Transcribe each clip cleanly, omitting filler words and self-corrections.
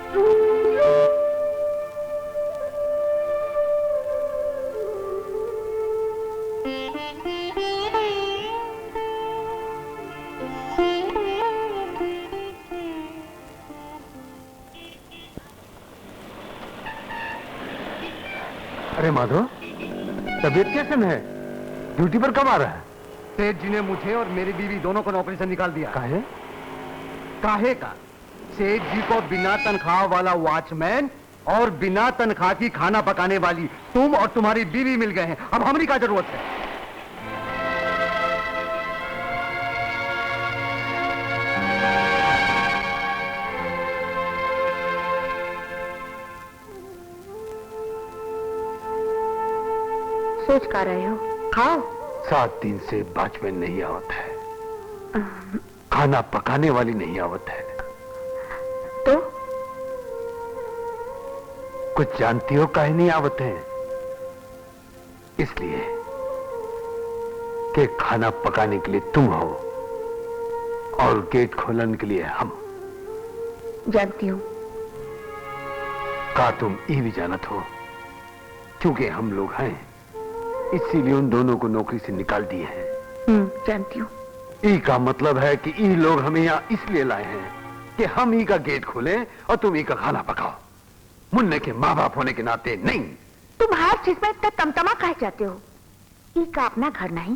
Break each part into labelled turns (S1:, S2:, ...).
S1: अरे माधव, तबीयत कैसे में है? ड्यूटी पर कब आ रहा है?
S2: सेठ जी ने मुझे और मेरी बीवी दोनों को नौकरी से निकाल दिया।
S1: काहे?
S2: काहे का? सेठ जी को बिना तनख्वाह वाला वॉचमैन और बिना तनख्वाह की खाना पकाने वाली तुम और तुम्हारी बीवी मिल गए हैं। अब हमारी क्या जरूरत है?
S3: सोच कर रहे हो? खाओ।
S1: 7 दिन से वॉचमैन नहीं आवत है, खाना पकाने वाली नहीं आवत है।
S3: तो
S1: कुछ जानती हो काहे नहीं आवत है? इसलिए कि खाना पकाने के लिए तुम हो और गेट खोलने के लिए हम।
S3: जानती हूँ।
S1: का तुम ये भी जानत हो? क्योंकि हम लोग हैं, इसीलिए उन दोनों को नौकरी से निकाल दिए हैं।
S3: जानती हूँ।
S1: ई का मतलब है कि ई लोग हमें यहाँ इसलिए लाए हैं कि हम ई का गेट खोलें और तुम ई का खाना पकाओ। मुन्ने के माँ बाप होने के नाते नहीं।
S3: तुम हर चीज में इतना तमतमा कह जाते हो। ई का अपना घर नहीं,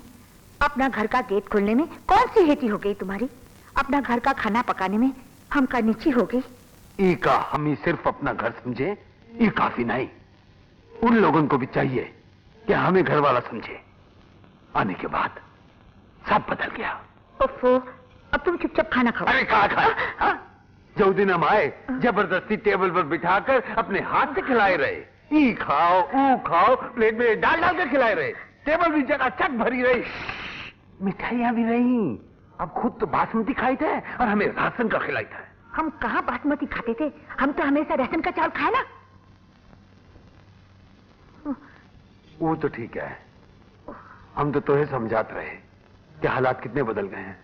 S3: अपना घर का गेट खोलने में कौन सी हेती हो गई तुम्हारी? अपना घर का खाना पकाने में हम का नीची हो गई।
S1: ई का हम ही सिर्फ अपना घर समझे, ई काफी नहीं। उन लोगों को भी चाहिए कि हमें घर वाला समझे। आने के बाद सब बदल गया।
S3: ओफो, अब तुम चुपचाप खाना खाओ।
S1: अरे कहा खाए? जो दिन हम आए जबरदस्ती टेबल पर बिठाकर अपने हाथ से खिलाए रहे। ई खाओ, ऊ खाओ, प्लेट में डाल डाल कर खिलाए रहे। टेबल भी जगह चक भरी रही, मिठाइयां भी नहीं। अब खुद तो बासमती खाई थे और हमें राशन का खिलाई था।
S3: हम कहाँ बासमती खाते थे? हम तो हमेशा राशन का चावल खाए ना।
S1: वो तो ठीक है, हम तो तुम्हें समझाते रहे कि हालात कितने बदल गए हैं।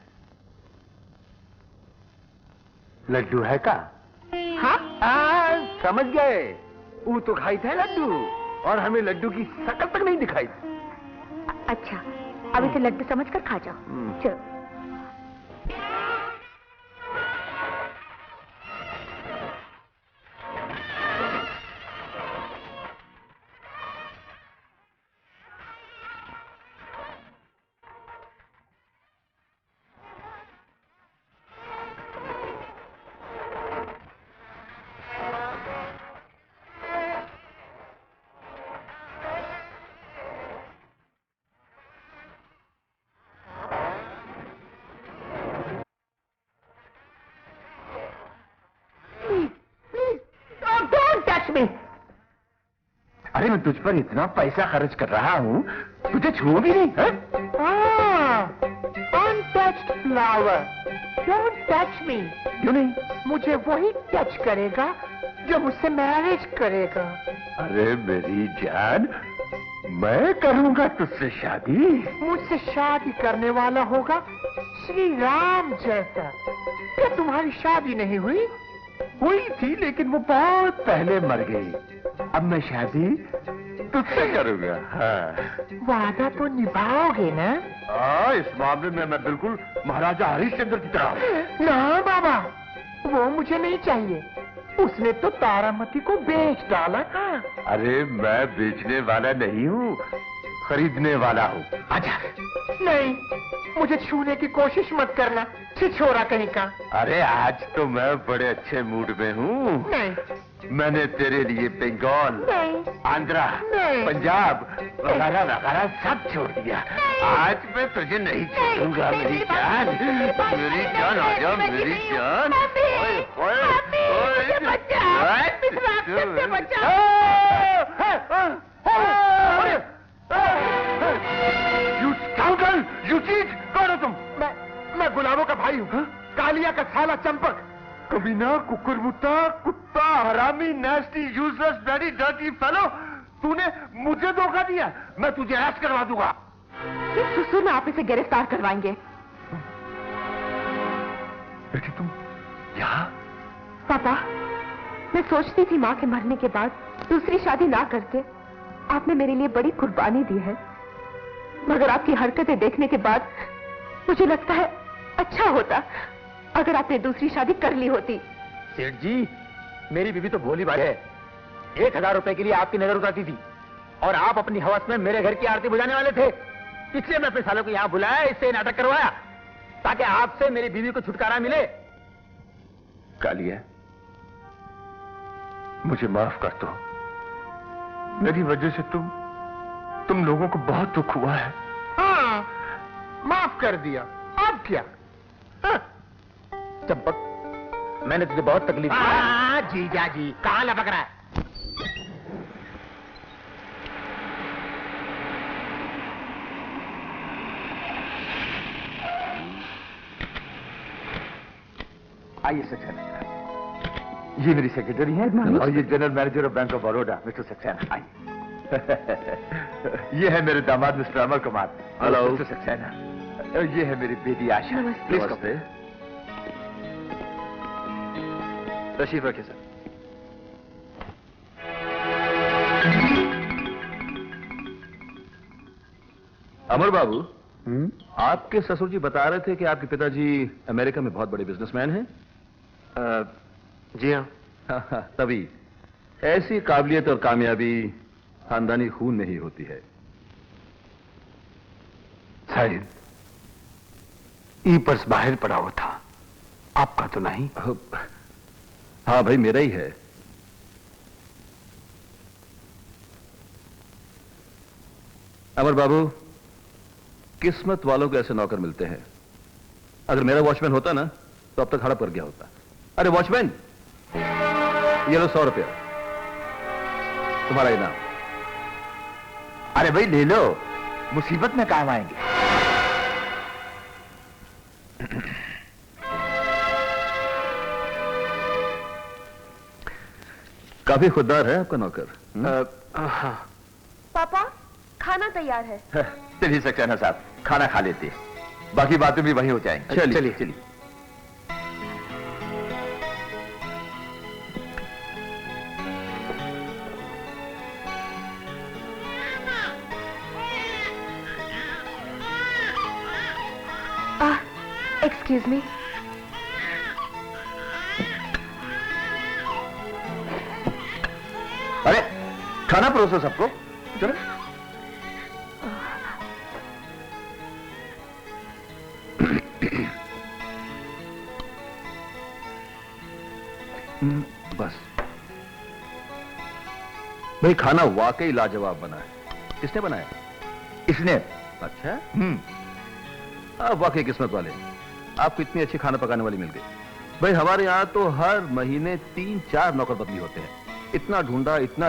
S1: लड्डू है का?
S3: हाँ?
S1: समझ गए। वो तो खाई थे लड्डू और हमें लड्डू की शक्ल तक नहीं दिखाई थी।
S3: अच्छा, अब इसे लड्डू समझकर खा जाओ। चलो।
S1: अरे मैं तुझ पर इतना पैसा खर्च कर रहा हूँ, तुझे छुओ भी नहीं है?
S4: Untouched flower, don't touch me.
S1: क्यों नहीं?
S4: मुझे वही टच करेगा जो मुझसे मैरिज करेगा।
S1: अरे मेरी जान, मैं करूंगा तुझसे शादी।
S4: मुझसे शादी करने वाला होगा श्री राम जैसा। क्या तुम्हारी शादी नहीं हुई?
S1: हुई थी, लेकिन वो बहुत पहले मर गई। अब मैं शादी तुझसे करूंगा। हाँ।
S4: वादा तो निभाओगे ना?
S1: हाँ, इस मामले में मैं बिल्कुल महाराजा हरिश्चंद्र की तरह हूँ।
S4: ना बाबा, वो मुझे नहीं चाहिए। उसने तो तारामती को बेच डाला था।
S1: अरे मैं बेचने वाला नहीं हूँ, खरीदने वाला हूँ। आजा।
S4: नहीं, मुझे छूने की कोशिश मत करना, छिछोरा कहीं का।
S1: अरे आज तो मैं बड़े अच्छे मूड में हूँ।
S4: नहीं,
S1: मैंने तेरे लिए बंगाल,
S4: नहीं,
S1: आंध्रा,
S4: नहीं,
S1: पंजाब वगैरह वगैरह सब छोड़ दिया। आज मैं तुझे नहीं छोड़ूंगा मेरी जान। मेरी जान आजा, मेरी जान। ओए ओए ओए, यू स्काउंडल, यू चीट! कौन हो तुम?
S4: मैं गुलाबों का भाई हूँ, कालिया का साला चंपक।
S1: कमीना, कुकुरमुत्ता, कुत्ता, हरामी, nasty, useless, bloody, dirty fellow! तूने मुझे धोखा दिया। मैं तुझे अरेस्ट करवा दूंगा।
S3: इस सुसु में आप इसे गिरफ्तार करवाएंगे।
S1: बेटी तुम यहाँ?
S3: पापा,
S5: मैं सोचती थी माँ के मरने के बाद दूसरी शादी ना करते। आपने मेरे लिए बड़ी कुर्बानी दी है, मगर आपकी हरकतें देखने के बाद मुझे लगता है अच्छा होता अगर आपने दूसरी शादी कर ली होती।
S2: सेठ जी, मेरी बीवी तो भोली भाई है। 1000 रुपए के लिए आपकी नजर उतारती थी और आप अपनी हवस में मेरे घर की आरती बुझाने वाले थे। इसलिए मैं अपने सालों को यहां बुलाया, इससे नाटक करवाया ताकि आपसे मेरी बीवी को छुटकारा मिले।
S1: कालिया, मुझे माफ कर दो। मेरी वजह से तुम लोगों को बहुत दुख हुआ है।
S4: हाँ, माफ कर दिया। अब क्या? हाँ।
S2: चंपक, मैंने तुझे बहुत तकलीफ दी। जीजा जी, कहां लपक रहा है? आइए सक्सेना, ये मेरी सेक्रेटरी है और ये general manager of Bank of Baroda mister Saxena. आइए। ये है मेरे दामाद mister Amar Kumar. Hello mister Saxena. ये है मेरी बेटी आशा। प्लीज नमस्ते। तशरीफ रखिए सर।
S6: अमर बाबू, आपके ससुर जी बता रहे थे कि आपके पिताजी अमेरिका में बहुत बड़े बिजनेसमैन हैं।
S1: जी हाँ।
S6: तभी ऐसी काबिलियत और कामयाबी खानदानी खून में ही होती है।
S1: शायद ई पर्स बाहर पड़ा हुआ था, आपका तो नहीं?
S6: हाँ भाई, मेरा ही है। अमर बाबू, किस्मत वालों को ऐसे नौकर मिलते हैं। अगर मेरा वॉचमैन होता ना तो अब तक हड़प कर गया होता। अरे वॉचमैन, ये लो 100 रुपया, तुम्हारा इनाम।
S2: अरे भाई ले लो, मुसीबत में काम आएंगे।
S6: काफी खुददार है आपका नौकर।
S1: हाँ।
S5: पापा, खाना तैयार है।
S2: चलिए सक्सेना साहब, खाना खा लेते हैं, बाकी बातें भी वहीं हो जाएंगी।
S6: चलिए
S2: चलिए।
S5: Excuse me.
S2: अरे खाना परोसो सबको, चलो।
S6: बस भाई, खाना वाकई लाजवाब बना है। किसने बनाया?
S2: इसने।
S6: अच्छा, आप वाकई किस्मत वाले हैं। आपको इतनी अच्छी खाना पकाने वाली मिल गई। भाई हमारे यहाँ तो हर महीने 3-4 नौकर बदली होते हैं। इतना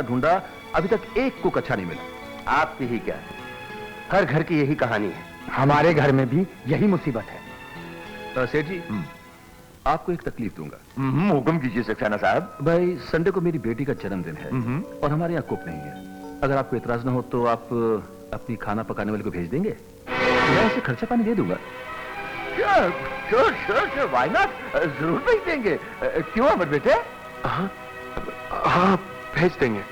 S6: ढूंढा, अभी तक एक कुक अच्छा नहीं मिला।
S2: आपकी ही क्या, हर घर की यही कहानी है। हमारे घर में भी यही मुसीबत है।
S6: सेठ जी, आपको एक तकलीफ दूंगा।
S2: हुक्म कीजिए सक्सेना साहब।
S6: भाई संडे को मेरी बेटी का जन्मदिन है और हमारे यहाँ कुक नहीं है। अगर आपको इतराज ना हो तो आप अपनी खाना पकाने वाले को भेज देंगे? मैं इसे खर्चा पानी दे दूंगा।
S2: श्योर, व्हाई नॉट, जरूर भेज देंगे। क्यों अमर बेटे?
S1: हाँ, भेज देंगे।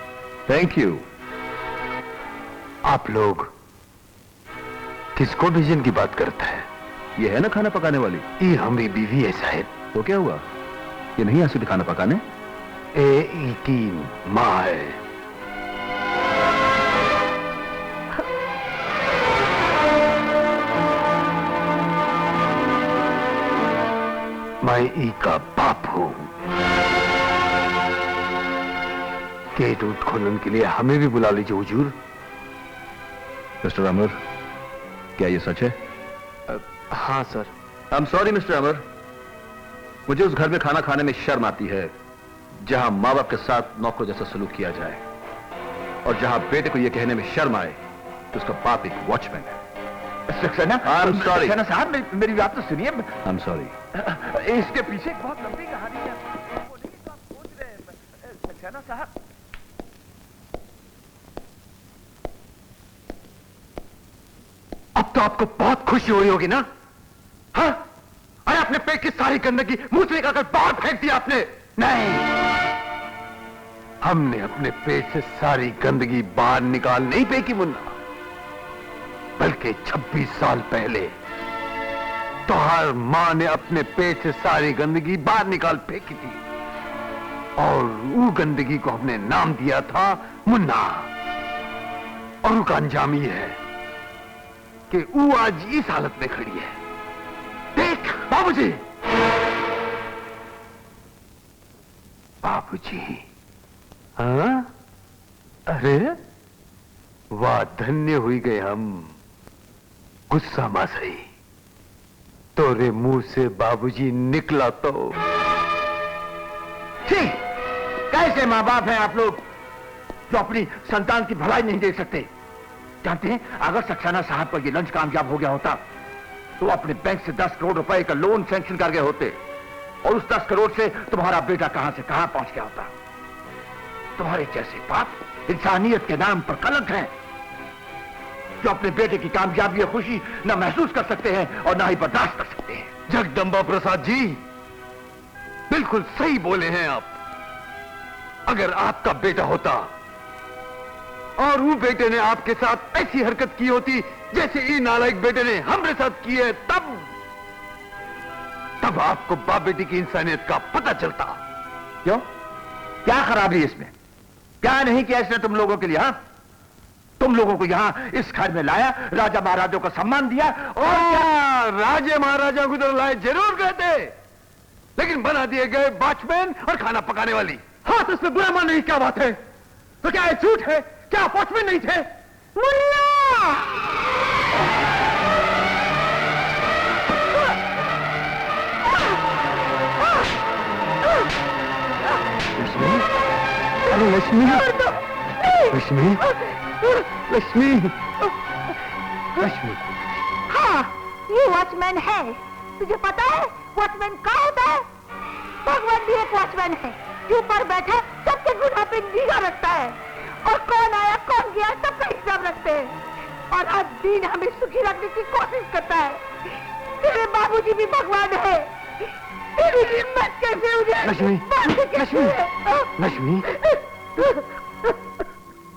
S6: Thank you.
S1: आप लोग किसको भेजने की बात करता है?
S6: ये है ना खाना पकाने वाली?
S1: ये हमारी बीवी है साहब।
S6: तो क्या हुआ, ये नहीं आती खाना पकाने?
S1: की माँ है। मैं ई का बाप हूं। गेट उठ खोलने के लिए हमें भी बुला लीजिए हुजूर।
S6: मिस्टर अमर, क्या ये सच है?
S1: हाँ sir.
S6: I am sorry mister Amar, मुझे उस घर में खाना खाने में शर्म आती है जहां माँ बाप के साथ नौकर जैसा सलूक किया जाए और जहां बेटे को यह कहने में शर्म आए कि उसका बाप एक वॉचमैन है।
S2: सक्सेना साहब, मेरी बात तो सुनिए।
S6: आई एम सॉरी।
S2: इसके पीछे एक बहुत लंबी कहानी है। वो नहीं तो आप सोच रहे हैं सक्सेना साहब।
S1: अब तो आपको बहुत खुशी हो रही होगी ना? हाँ? अरे अपने पेट की सारी गंदगी मुंह से निकालकर बाहर फेंक दिया आपने। नहीं, हमने अपने पेट से सारी गंदगी बाहर निकाल नहीं फेंकी मुन्ना, बल्कि 26 साल पहले तुम्हार मां ने अपने पेट से सारी गंदगी बाहर निकाल फेंकी थी, और वो गंदगी को हमने नाम दिया था मुन्ना। और उसका अंजाम ये है कि वो आज इस हालत में खड़ी है। देख बाबूजी, बाबूजी, हाँ? अरे वाह, धन्य हुई गए हम। गुस्सा मा सही, तोरे मुंह से बाबूजी निकला तो।
S2: ठीक, कैसे माँ बाप हैं आप लोग जो अपनी संतान की भलाई नहीं देख सकते? जानते हैं, अगर सक्सेना साहब का ये लंच कामयाब हो गया होता तो वो अपने बैंक से 10 करोड़ रुपए का लोन सैंक्शन कर गए होते, और उस 10 करोड़ से तुम्हारा बेटा कहां से कहां पहुंच गया होता। तुम्हारे जैसे बाप इंसानियत के नाम पर कलंक हैं, जो अपने बेटे की कामयाबी और खुशी न महसूस कर सकते हैं और न ही बर्दाश्त कर सकते हैं।
S1: जगदम्बा प्रसाद जी, बिल्कुल सही बोले हैं आप। अगर आपका बेटा होता और वो बेटे ने आपके साथ ऐसी हरकत की होती जैसे ये नालायक बेटे ने हमारे साथ की है, तब आपको बाप बेटी की इंसानियत का पता चलता।
S2: क्यों? क्या खराबी इसमें? क्या नहीं किया इसने तुम लोगों के लिए? हाँ, तुम लोगों को यहां इस घर में लाया, राजा महाराजों का सम्मान दिया, और
S1: राजे महाराजा को तो लाए जरूर गए थे, लेकिन बना दिए गए वॉचमैन और खाना पकाने वाली।
S2: हाँ, तो इसमें बुरा मानने की क्या बात है? तो क्या ये झूठ है? क्या वॉचमैन नहीं थे?
S3: मुन्ना!
S1: लक्ष्मी, अरे लक्ष्मी, लक्ष्मी, लक्ष्मी, लक्ष्मी।
S3: हाँ, ये वॉचमैन है। तुझे पता है वॉचमैन कहाँ होता है? भगवान भी एक वॉचमैन है जो ऊपर बैठे सबके गुना पे निगाह रखता है, और कौन आया कौन गया सबका हिसाब रखते हैं, और हर दिन हमें सुखी रखने की कोशिश करता है। तेरे बाबूजी भी भगवान है। तेरी हिम्मत कैसे हुई?
S1: लक्ष्मी, लक्ष्मी, लक्ष्मी,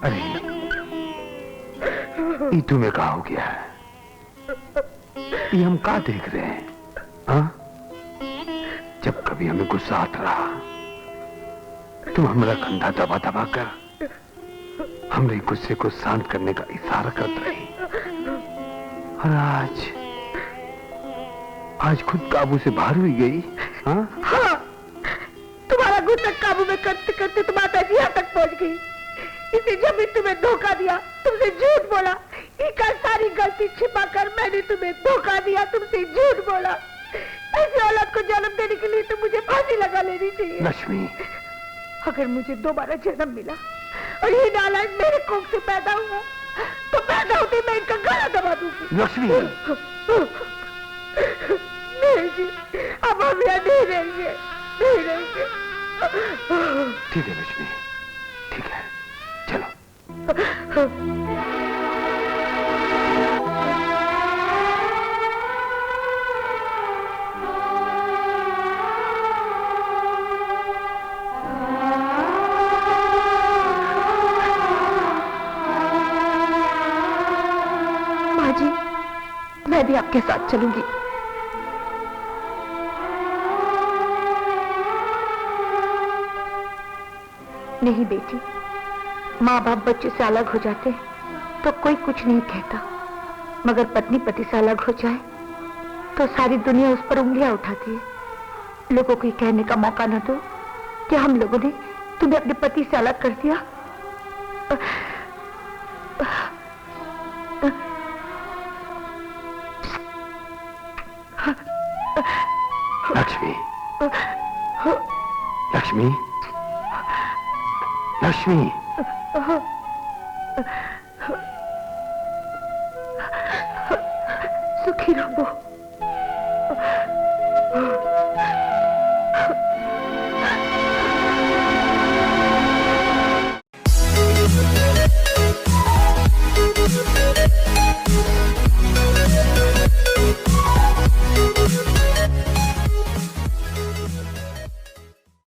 S1: अरे ये तुम्हें कहा हो गया है? ये हम क्या देख रहे हैं? हाँ? जब कभी हमें गुस्सा आता रहा, तुम हमारा कंधा दबा दबा कर हमरे गुस्से को शांत करने का इशारा करते रही, और आज खुद काबू से बाहर हुई गई। हाँ?
S3: हाँ, तुम्हारा गुस्सा काबू में करते करते तुम्हारा दादी यहाँ तक पहुँच गई। इसे जब भी तुम्हें धोखा दिया, तुमसे झूठ बोला, इनका सारी गलती छिपाकर मैंने तुम्हें धोखा दिया, तुमसे झूठ बोला। ऐसी औलाद को जन्म देने के लिए तो मुझे फांसी लगा लेनी चाहिए।
S1: लक्ष्मी,
S3: अगर मुझे दोबारा जन्म मिला और ये नालायक मेरे कोख से पैदा हुआ, तो पैदा होते मैं इनका गला दबा दूंगी।
S1: लक्ष्मी,
S3: नहीं जी, अब हम यहाँ नहीं रहेंगे, नहीं रहेंगे।
S1: ठीक है लक्ष्मी, ठीक है, चलो।
S3: माँ जी, मैं भी आपके साथ चलूंगी। नहीं बेटी, माँ बाप बच्चे से अलग हो जाते हैं तो कोई कुछ नहीं कहता, मगर पत्नी पति से अलग हो जाए तो सारी दुनिया उस पर उंगलियां उठाती है। लोगों को ये कहने का मौका न दो कि हम लोगों ने तुम्हें अपने पति से अलग कर दिया।
S1: लक्ष्मी, लक्ष्मी, लक्ष्मी,
S3: सुखी रहो।